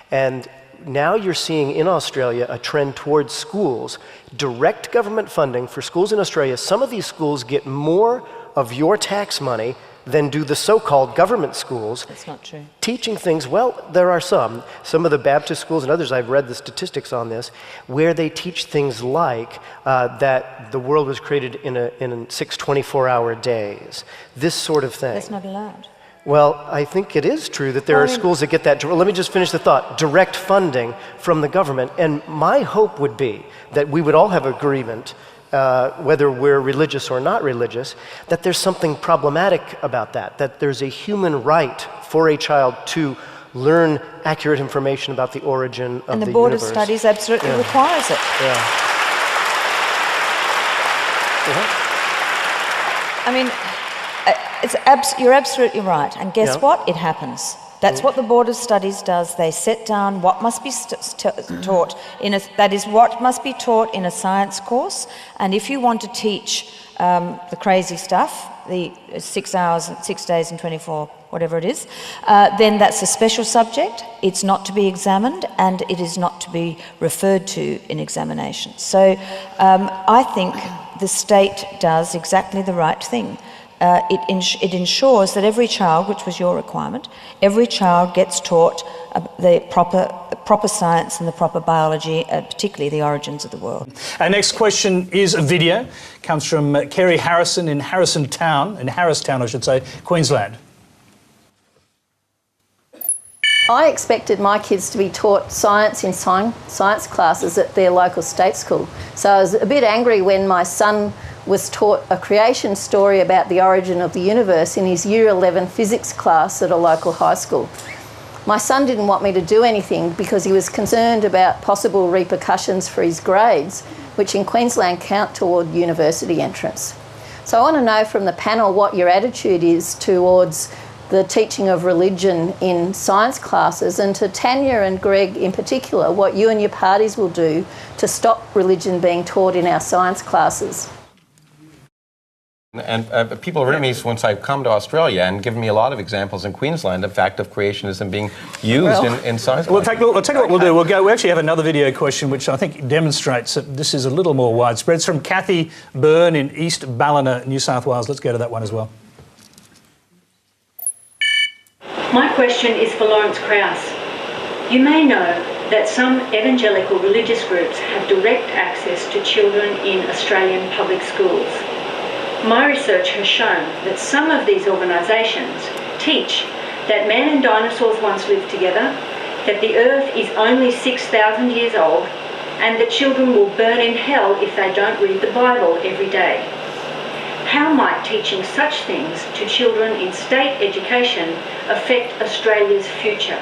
And now you're seeing in Australia a trend towards schools, direct government funding for schools in Australia. Some of these schools get more of your tax money than do the so-called government schools. That's not true. Teaching things, well, there are some of the Baptist schools and others, I've read the statistics on this, where they teach things like that the world was created in 6 24-hour days. This sort of thing. That's not allowed. Well, I think it is true that there are schools that get that. Let me just finish the thought. Direct funding from the government. And my hope would be that we would all have agreement, whether we're religious or not religious, that there's something problematic about that there's a human right for a child to learn accurate information about the origin of the universe. And the Board of Studies absolutely requires it. Yeah. I mean, you're absolutely right. And guess what? It happens. That's what the Board of Studies does. They set down what must be taught that is what must be taught in a science course. And if you want to teach the crazy stuff, the 6 hours, 6 days and 24, whatever it is, then that's a special subject. It's not to be examined, and it is not to be referred to in examinations. So I think the state does exactly the right thing. It ensures that every child, which was your requirement, every child gets taught the proper science and the proper biology, particularly the origins of the world. Our next question is a video. It comes from Kerry Harrison in Harristown, I should say, Queensland. I expected my kids to be taught science in science classes at their local state school. So I was a bit angry when my son was taught a creation story about the origin of the universe in his Year 11 physics class at a local high school. My son didn't want me to do anything because he was concerned about possible repercussions for his grades, which in Queensland count toward university entrance. So I want to know from the panel what your attitude is towards the teaching of religion in science classes, and to Tanya and Greg in particular, what you and your parties will do to stop religion being taught in our science classes. And people have written me once I've come to Australia and given me a lot of examples in Queensland, the fact of creationism being used in science. I'll tell you what we'll do. We actually have another video question which I think demonstrates that this is a little more widespread. It's from Kathy Byrne in East Ballina, New South Wales. Let's go to that one as well. My question is for Lawrence Krauss. You may know that some evangelical religious groups have direct access to children in Australian public schools. My research has shown that some of these organisations teach that man and dinosaurs once lived together, that the earth is only 6,000 years old, and that children will burn in hell if they don't read the Bible every day. How might teaching such things to children in state education affect Australia's future?